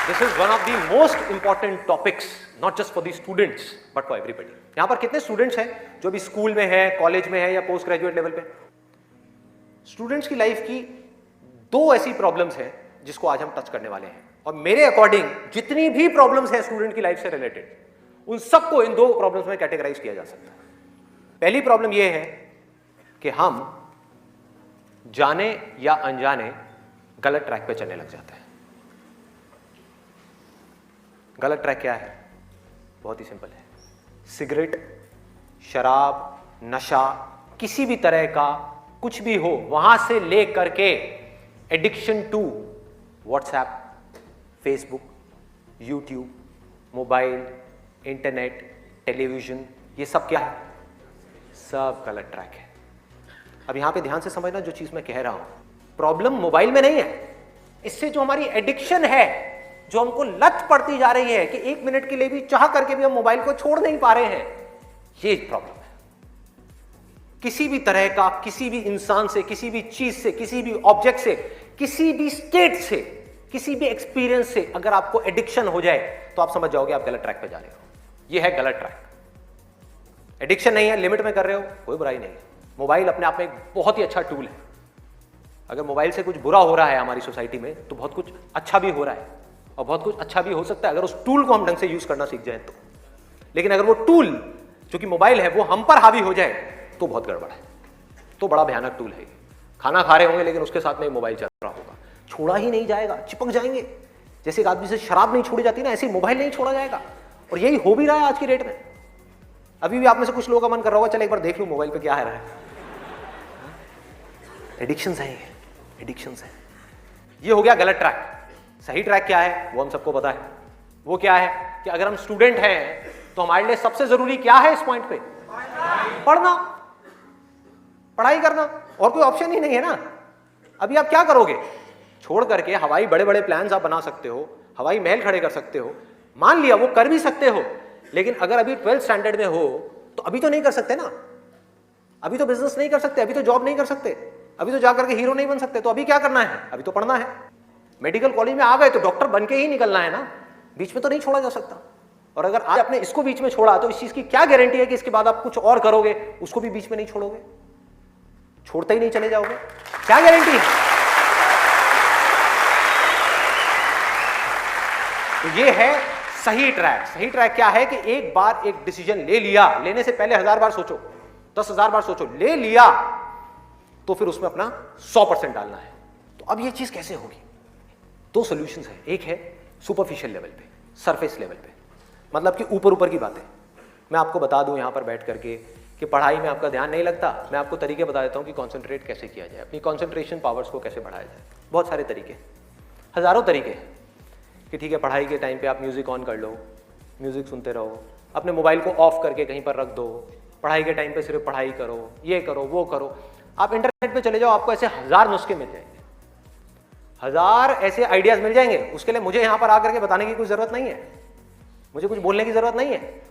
This is one of the most important topics, not just for the students, but for everybody. यहाँ पर कितने students हैं जो भी स्कूल में हैं, कॉलेज में हैं या पोस्ट ग्रेजुएट लेवल पे? स्टूडेंट्स की लाइफ की दो ऐसी प्रॉब्लम्स हैं जिसको आज हम टच करने वाले हैं, और मेरे अकॉर्डिंग जितनी भी प्रॉब्लम्स हैं स्टूडेंट की लाइफ से रिलेटेड, उन सबको इन दो प्रॉब्लम्स में कैटेगराइज किया जा सकता है। पहली प्रॉब्लम यह है कि हम जाने या अनजाने गलत ट्रैक पे चलने लग जाते हैं। गलत ट्रैक क्या है? बहुत ही सिंपल है। सिगरेट, शराब, नशा, किसी भी तरह का कुछ भी हो, वहां से ले करके addiction to WhatsApp, Facebook, YouTube, mobile, internet, television, ये सब क्या है? सब गलत ट्रैक है। अब यहां पे ध्यान से समझना जो चीज मैं कह रहा हूं। प्रॉब्लम मोबाइल में नहीं है, इससे जो हमारी एडिक्शन है, जो हमको लत पड़ती जा रही है कि एक मिनट के लिए भी चाह करके भी हम मोबाइल को छोड़ नहीं पा रहे हैं, ये प्रॉब्लम है। किसी भी तरह का, किसी भी इंसान से, किसी भी चीज से, किसी भी ऑब्जेक्ट से, किसी भी स्टेट से, किसी भी एक्सपीरियंस से अगर आपको एडिक्शन हो जाए तो आप समझ जाओगे आप गलत ट्रैक पे जा रहे हो। ये है गलत ट्रैक। एडिक्शन नहीं है, लिमिट में कर रहे हो, कोई बुराई नहीं है। मोबाइल अपने आप में एक बहुत ही अच्छा टूल है। अगर मोबाइल से कुछ बुरा हो रहा है हमारी सोसाइटी में तो बहुत कुछ अच्छा भी हो रहा है, और बहुत कुछ अच्छा भी हो सकता है अगर उस टूल को हम ढंग से यूज करना सीख जाए तो। लेकिन अगर वो टूल जो कि मोबाइल है वो हम पर हावी हो जाए तो बहुत गड़बड़ है, तो बड़ा भयानक टूल है। खाना खा रहे होंगे लेकिन उसके साथ में मोबाइल चल रहा होगा, छोड़ा ही नहीं जाएगा, चिपक जाएंगे। जैसे एक आदमी से शराब नहीं छोड़ी जाती ना, ऐसे मोबाइल नहीं छोड़ा जाएगा। और यही हो भी रहा है आज की डेट में। अभी भी आप में से कुछ लोगों का मन कर रहा होगा, चल एक बार देख लूं मोबाइल पे क्या है रहा है। एडिक्शंस है, एडिक्शंस है। ये हो गया गलत ट्रैक। सही ट्रैक क्या है वो हम सबको पता है। वो क्या है कि अगर हम स्टूडेंट हैं तो हमारे लिए सबसे जरूरी क्या है इस पॉइंट पे? पढ़ना, पढ़ाई करना, और कोई ऑप्शन ही नहीं है ना। अभी आप क्या करोगे? छोड़ करके हवाई बड़े बड़े प्लान्स आप बना सकते हो, हवाई महल खड़े कर सकते हो, मान लिया वो कर भी सकते हो, लेकिन अगर अभी 12th स्टैंडर्ड में हो तो अभी तो नहीं कर सकते ना। अभी तो बिजनेस नहीं कर सकते, अभी तो जॉब नहीं कर सकते, अभी तो जाकर के हीरो नहीं बन सकते। तो अभी क्या करना है? अभी तो पढ़ना है। मेडिकल कॉलेज में आ गए तो डॉक्टर बन के ही निकलना है ना, बीच में तो नहीं छोड़ा जा सकता। और अगर आज आपने इसको बीच में छोड़ा तो इस चीज की क्या गारंटी है कि इसके बाद आप कुछ और करोगे, उसको भी बीच में नहीं छोड़ोगे, छोड़ते ही नहीं चले जाओगे? क्या गारंटी है? तो ये है सही ट्रैक। सही ट्रैक क्या है कि एक बार एक डिसीजन ले लिया, लेने से पहले 1000 बार सोचो, 10,000 बार सोचो, ले लिया तो फिर उसमें अपना 100% डालना है। तो अब ये चीज कैसे होगी? दो सॉल्यूशंस है। एक है सुपरफिशियल लेवल पे, सरफेस लेवल पे, मतलब कि ऊपर ऊपर की बातें। मैं आपको बता दूं यहां पर बैठ करके कि पढ़ाई में आपका ध्यान नहीं लगता, मैं आपको तरीके बता देता हूं कि कंसंट्रेट कैसे किया जाए, अपनी कंसंट्रेशन पावर्स को कैसे बढ़ाया जाए। बहुत सारे तरीके, हजारों तरीके हैं कि ठीक है पढ़ाई के टाइम पे आप म्यूजिक ऑन कर लो, म्यूजिक सुनते रहो, अपने मोबाइल को ऑफ करके कहीं पर रख दो, पढ़ाई के टाइम पे सिर्फ पढ़ाई करो, ये करो वो करो। आप इंटरनेट पे चले जाओ, आपको ऐसे 1000 नुस्खे मिल जाएंगे, 1000 ऐसे आइडियाज मिल जाएंगे। उसके लिए मुझे यहां पर आकर के बताने की कोई जरूरत नहीं है, मुझे कुछ बोलने की जरूरत नहीं है।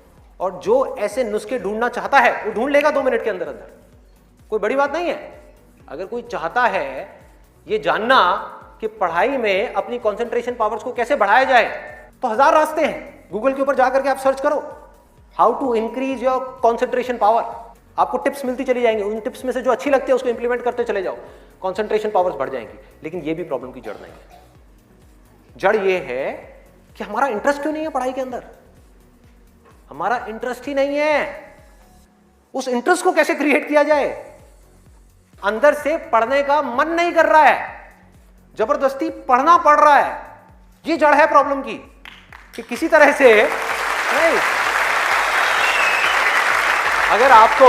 और जो ऐसे नुस्खे ढूंढना चाहता है वो ढूंढ लेगा 2 मिनट के अंदर अंदर, कोई बड़ी बात नहीं है। अगर कोई चाहता है ये जानना कि पढ़ाई में अपनी कंसंट्रेशन पावर्स को कैसे बढ़ाया जाए, तो 1000 रास्ते हैं। गूगल के ऊपर जाकर के आप सर्च करो, how to increase your concentration power, आपको टिप्स मिलती चली जाएंगी। उन टिप्स में से जो अच्छी लगती है उसको इंप्लीमेंट करते चले जाओ, कंसंट्रेशन पावर्स बढ़ जाएंगी। लेकिन ये भी प्रॉब्लम की जड़ नहीं है। जड़ ये है कि हमारा इंटरेस्ट क्यों नहीं है पढ़ाई के अंदर? हमारा इंटरेस्ट ही नहीं है। उस इंटरेस्ट को कैसे क्रिएट किया जाए? अंदर से पढ़ने का मन नहीं कर रहा है, जबरदस्ती पढ़ना पड़ रहा है। ये जड़ है प्रॉब्लम की कि किसी तरह से नहीं। अगर आपको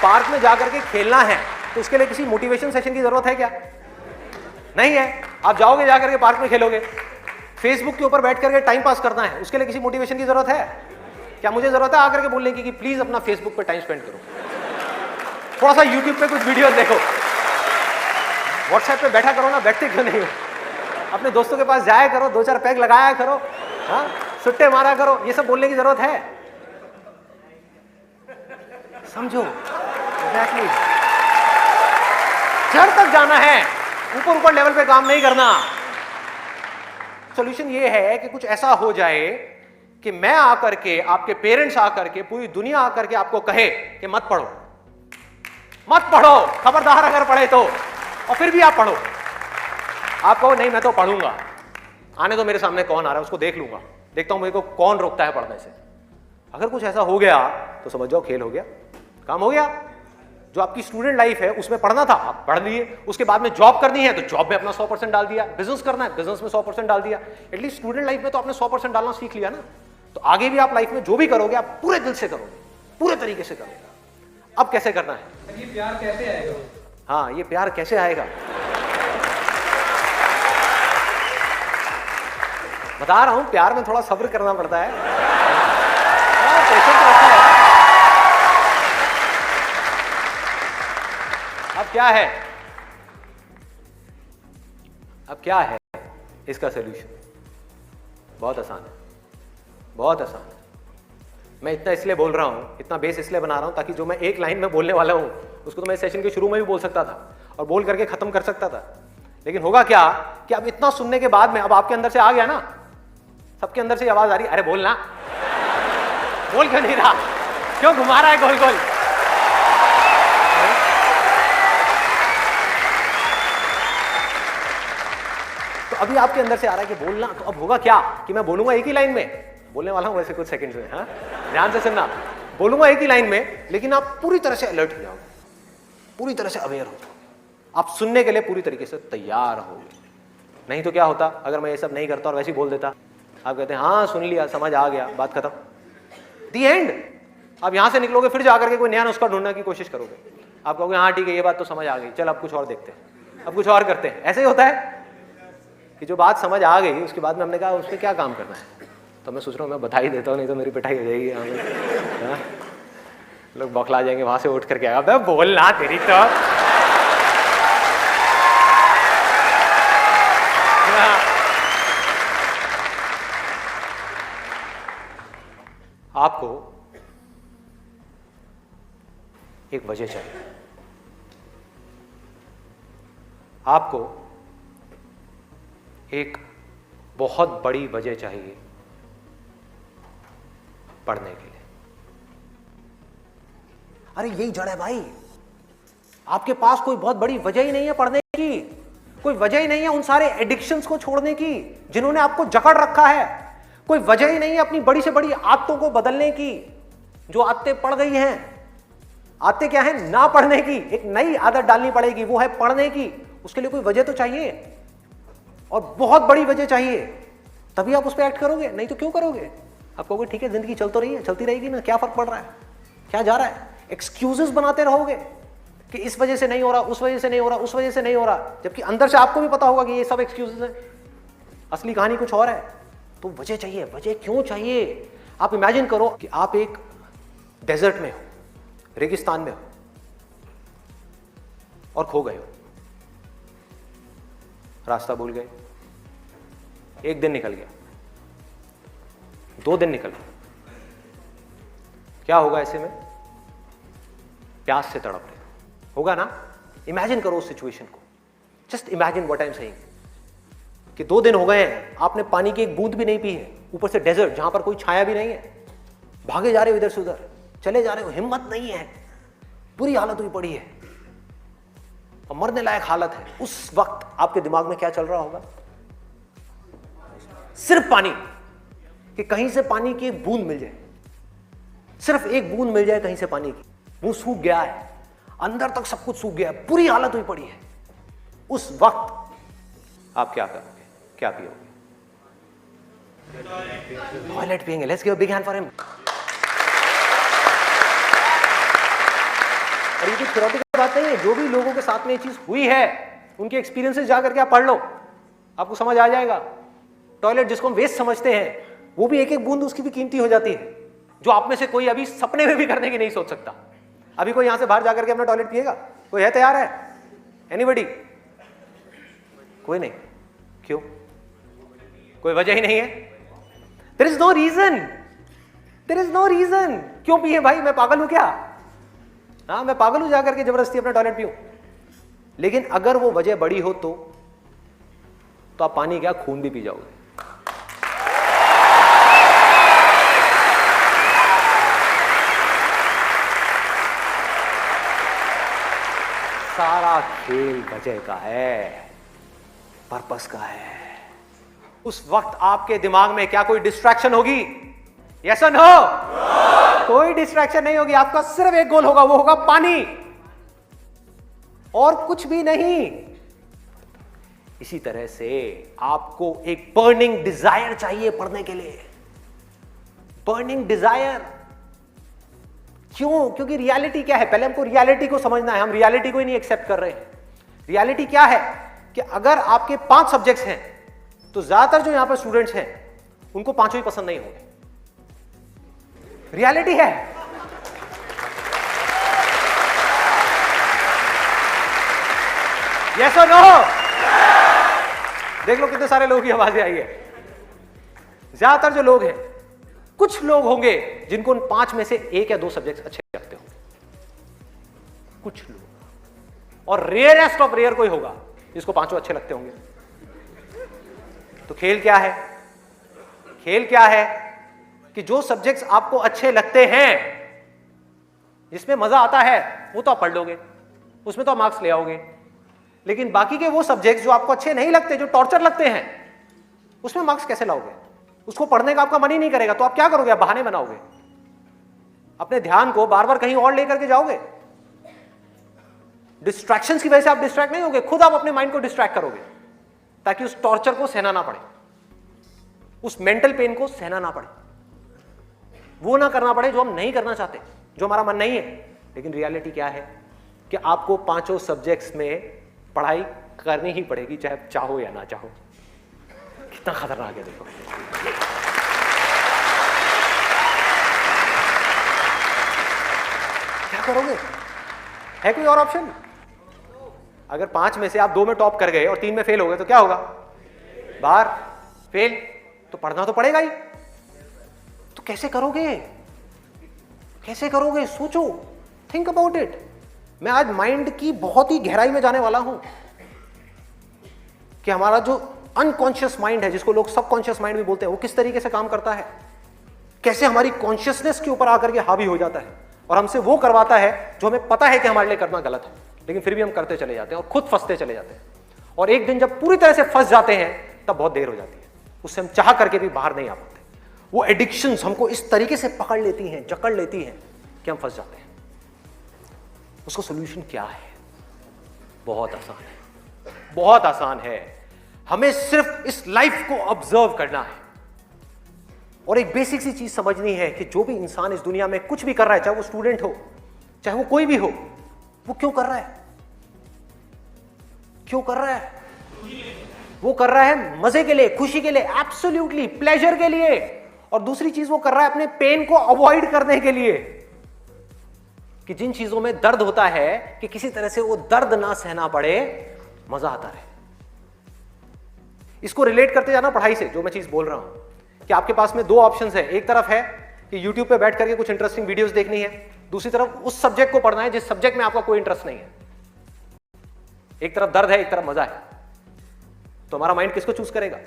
पार्क में जाकर के खेलना है तो उसके लिए किसी मोटिवेशन सेशन की जरूरत है क्या? नहीं है। आप जाओगे जाकर के पार्क में खेलोगे। फेसबुक के ऊपर बैठ करके टाइम पास करना है, उसके लिए किसी मोटिवेशन की जरूरत है क्या? मुझे जरूरत है आकर के बोलने की कि प्लीज अपना फेसबुक पे टाइम स्पेंड करो, थोड़ा सा यूट्यूब पे कुछ वीडियो देखो, व्हाट्सएप पे बैठा करो ना, बैठते क्यों नहीं हो? अपने दोस्तों के पास जाया करो, 2-4 पैग लगाया करो, हाँ, सुट्टे मारा करो। ये सब बोलने की जरूरत है? समझो एग्जैक्टली। जड़ तक जाना है, ऊपर ऊपर लेवल पे काम नहीं करना। सॉल्यूशन ये है कि कुछ ऐसा हो जाए कि मैं आकर के, आपके पेरेंट्स आकर के, पूरी दुनिया आकर के आपको कहे कि मत पढ़ो, मत पढ़ो, खबरदार अगर पढ़े तो, और फिर भी आप पढ़ो। आप कहो नहीं मैं तो पढ़ूंगा, आने तो मेरे सामने कौन आ रहा है उसको देख लूंगा, देखता हूं मेरे को कौन रोकता है पढ़ने से। अगर कुछ ऐसा हो गया तो समझ जाओ खेल हो गया, काम हो गया। जो आपकी स्टूडेंट लाइफ है उसमें पढ़ना था आप पढ़ लिए, उसके बाद में जॉब करनी है तो जॉब में अपना 100% डाल दिया, बिजनेस करना है बिजनेस में 100% डाल दिया। एटलीस्ट स्टूडेंट लाइफ में तो आपने 100% डालना सीख लिया ना, तो आगे भी आप लाइफ में जो भी करोगे आप पूरे दिल से करोगे, पूरे तरीके से करोगे। अब कैसे करना है? ये प्यार कैसे आएगा? हाँ, ये प्यार कैसे आएगा बता रहा हूं, प्यार में थोड़ा सब्र करना पड़ता है, पेशेंस रखना है। अब क्या है, अब क्या है इसका सलूशन? बहुत आसान है, बहुत आसान है। मैं इतना इसलिए बोल रहा हूं, इतना बेस इसलिए बना रहा हूं ताकि जो मैं एक लाइन में बोलने वाला हूं उसको तो मैं सेशन के शुरू में भी बोल सकता था और बोल करके खत्म कर सकता था। लेकिन होगा क्या कि अब इतना सुनने के बाद में अब आपके अंदर से आ गया ना, सबके अंदर से आवाज आ रही, अरे बोलना, बोल क्यों नहीं रहा, क्यों घुमा रहा है गोल गोल? तो अभी आपके अंदर से आ रहा है कि बोलना, तो अब होगा क्या कि मैं बोलूंगा एक ही लाइन में, बोलने वाला हूं वैसे कुछ सेकंड्स में, हाँ ध्यान से सुनना, बोलूंगा एक ही लाइन में, लेकिन आप पूरी तरह से अलर्ट हो जाओगे, पूरी तरह से अवेयर हो जाओगे, आप सुनने के लिए पूरी तरीके से तैयार होगे। नहीं तो क्या होता अगर मैं ये सब नहीं करता और वैसे ही बोल देता, आप कहते हैं हाँ सुन लिया, समझ आ गया, बात खत्म, दी एंड। आप यहां से निकलोगे फिर जाकर के कोई नया नुस्खा ढूंढने की कोशिश करोगे, आप कहोगे हाँ ठीक है ये बात तो समझ आ गई, चल अब कुछ और देखते हैं, अब कुछ और करते हैं। ऐसे ही होता है कि जो बात समझ आ गई उसके बाद में हमने कहा उस पर क्या काम करना है, तो मैं सोच रहा हूँ मैं बधाई देता हूँ, नहीं तो मेरी पिटाई हो जाएगी यहाँ में, लोग बौखला जाएंगे, वहां से उठ करके आएगा बोलना तेरी तो। आपको एक वजह चाहिए, आपको एक बहुत बड़ी वजह चाहिए पढ़ने के लिए। अरे यही जड़ है भाई, आपके पास कोई बहुत बड़ी वजह ही नहीं है पढ़ने की, कोई वजह ही नहीं है उन सारे एडिक्शंस को छोड़ने की जिन्होंने आपको जकड़ रखा है, कोई वजह ही नहीं है अपनी बड़ी से बड़ी आदतों को बदलने की जो आदतें पड़ गई हैं। आदतें क्या है? ना पढ़ने की, एक नई आदत डालनी पड़ेगी, वो है पढ़ने की। उसके लिए कोई वजह तो चाहिए और बहुत बड़ी वजह चाहिए, तभी आप उस पर एक्ट करोगे, नहीं तो क्यों करोगे? आप कहोगे ठीक है जिंदगी चल तो रही है, चलती रहेगी ना, क्या फर्क पड़ रहा है, क्या जा रहा है? एक्सक्यूजेस बनाते रहोगे कि इस वजह से नहीं हो रहा, उस वजह से नहीं हो रहा, उस वजह से नहीं हो रहा, जबकि अंदर से आपको भी पता होगा कि ये सब एक्सक्यूजेस हैं, असली कहानी कुछ और है। तो वजह चाहिए। वजह क्यों चाहिए? आप इमेजिन करो कि आप एक डेजर्ट में हो, रेगिस्तान में हो और खो गए हो, रास्ता भूल गए, एक दिन निकल गया, 2 दिन निकल गए, क्या होगा ऐसे में? प्यास से तड़प रहे होगा ना? इमेजिन करो उस सिचुएशन को, just imagine what I am saying कि 2 दिन हो गए हैं, आपने पानी की एक बूंद भी नहीं पी है, ऊपर से डेजर्ट जहां पर कोई छाया भी नहीं है, भागे जा रहे हो इधर से उधर, चले जा रहे हो, हिम्मत नहीं है, बुरी हालत हुई पड़ी है और मरने लायक हालत है। उस वक्त आपके दिमाग में क्या चल रहा होगा? सिर्फ पानी, कि कहीं से पानी की एक बूंद मिल जाए, सिर्फ एक बूंद मिल जाए कहीं से पानी की। मुंह सूख गया है, अंदर तक सब कुछ सूख गया है, बुरी हालत हुई पड़ी है। उस वक्त आप क्या करोगे? क्या पियोगे? टॉयलेट पिएंगे। Let's give a big hand for him. और ये कुछ थ्योरेटिकल बात नहीं है, जो भी लोगों के साथ में ये चीज हुई है उनके एक्सपीरियंसेस जाकर के आप पढ़ लो, आपको समझ आ जाएगा। टॉयलेट जिसको हम वेस्ट समझते हैं, वो भी एक एक बूंद उसकी भी कीमती हो जाती है, जो आप में से कोई अभी सपने में भी करने की नहीं सोच सकता। अभी कोई यहां से बाहर जाकर के अपना टॉयलेट पिएगा? कोई है तैयार है? एनीबॉडी? कोई नहीं। क्यों? कोई वजह ही नहीं है। There is no reason, there is no reason. क्यों पिए भाई? मैं पागल हूं क्या? हाँ, मैं पागल हूं जाकर के जबरदस्ती अपना टॉयलेट पीऊं? लेकिन अगर वो वजह बड़ी हो तो आप पानी क्या, खून भी पी जाओगे। सारा खेल वजह का है, पर्पस का है। उस वक्त आपके दिमाग में क्या कोई डिस्ट्रैक्शन होगी? यस और नो? कोई डिस्ट्रैक्शन नहीं होगी। आपका सिर्फ एक गोल होगा, वो होगा पानी, और कुछ भी नहीं। इसी तरह से आपको एक बर्निंग डिजायर चाहिए पढ़ने के लिए। बर्निंग डिजायर क्यों? क्योंकि रियलिटी क्या है, पहले हमको रियलिटी को समझना है। हम रियलिटी को ही नहीं एक्सेप्ट कर रहे हैं। रियलिटी क्या है कि अगर आपके 5 सब्जेक्ट्स हैं तो ज्यादातर जो यहां पर स्टूडेंट्स हैं उनको 5 ही पसंद नहीं होंगे। रियलिटी है। यस और नो? देख लो कितने सारे लोगों की आवाजें आई है। ज्यादातर जो लोग हैं, कुछ लोग होंगे जिनको उन 5 में से 1 या 2 सब्जेक्ट अच्छे लगते होंगे, कुछ लोग, और रेयरेस्ट ऑफ रेयर कोई होगा जिसको 5 अच्छे लगते होंगे। तो खेल क्या है? खेल क्या है कि जो सब्जेक्ट्स आपको अच्छे लगते हैं, जिसमें मजा आता है, वो तो आप पढ़ लोगे, उसमें तो आप मार्क्स ले आओगे। लेकिन बाकी के वो सब्जेक्ट्स जो आपको अच्छे नहीं लगते, जो टॉर्चर लगते हैं, उसमें मार्क्स कैसे लाओगे? उसको पढ़ने का आपका मन ही नहीं करेगा, तो आप क्या करोगे? आप बहाने बनाओगे, अपने ध्यान को बार बार कहीं और लेकर के जाओगे। डिस्ट्रैक्शंस की वजह से आप डिस्ट्रैक्ट नहीं होगे, खुद आप अपने माइंड को डिस्ट्रैक्ट करोगे ताकि उस टॉर्चर को सहना ना पड़े, उस मेंटल पेन को सहना ना पड़े, वो ना करना पड़े जो हम नहीं करना चाहते, जो हमारा मन नहीं है। लेकिन रियलिटी क्या है कि आपको 5 सब्जेक्ट्स में पढ़ाई करनी ही पड़ेगी, चाहे आप चाहो या ना चाहो। कितना खतरनाक है देखो। क्या करोगे? है कोई और ऑप्शन? अगर 5 में से आप 2 में टॉप कर गए और 3 में फेल हो गए तो क्या होगा? बाहर, फेल। तो पढ़ना तो पड़ेगा ही। तो कैसे करोगे? कैसे करोगे? सोचो, थिंक अबाउट इट। मैं आज माइंड की बहुत ही गहराई में जाने वाला हूं कि हमारा जो अनकॉन्शियस माइंड है, जिसको लोग सबकॉन्शियस माइंड भी बोलते हैं, वो किस तरीके से काम करता है, कैसे हमारी कॉन्शियसनेस के ऊपर आकर के हावी हो जाता है और हमसे वो करवाता है जो हमें पता है कि हमारे लिए करना गलत है, लेकिन फिर भी हम करते चले जाते हैं और खुद फंसते चले जाते हैं। और एक दिन जब पूरी तरह से फंस जाते हैं तब बहुत देर हो जाती है, उससे हम चाह करके भी बाहर नहीं आ पाते। वो एडिक्शंस हमको इस तरीके से पकड़ लेती हैं, जकड़ लेती हैं कि हम फंस जाते हैं। उसका सोल्यूशन क्या है? बहुत आसान है, बहुत आसान है। हमें सिर्फ इस लाइफ को ऑब्जर्व करना है और एक बेसिक सी चीज समझनी है कि जो भी इंसान इस दुनिया में कुछ भी कर रहा है, चाहे वो स्टूडेंट हो, चाहे वो कोई भी हो, वो क्यों कर रहा है? क्यों कर रहा है? वो कर रहा है मजे के लिए, खुशी के लिए, एब्सोल्युटली प्लेजर के लिए। और दूसरी चीज वो कर रहा है अपने पेन को अवॉइड करने के लिए, कि जिन चीजों में दर्द होता है कि किसी तरह से वो दर्द ना सहना पड़े, मजा आता है। इसको रिलेट करते जाना पढ़ाई से, जो मैं चीज बोल रहा हूं कि आपके पास में 2 ऑप्शंस है। एक तरफ है कि YouTube पे बैठ करके कुछ इंटरेस्टिंग वीडियोस देखनी है, दूसरी तरफ उस सब्जेक्ट को पढ़ना है जिस सब्जेक्ट में आपका कोई इंटरेस्ट नहीं है। एक तरफ दर्द है, एक तरफ मजा है, तो हमारा माइंड किसको चूज करेगा?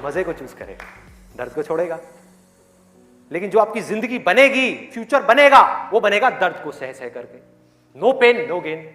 मजे को चूज करेगा, दर्द को छोड़ेगा। लेकिन जो आपकी जिंदगी बनेगी, फ्यूचर बनेगा, वो बनेगा दर्द को सह सह करके। No pain no gain.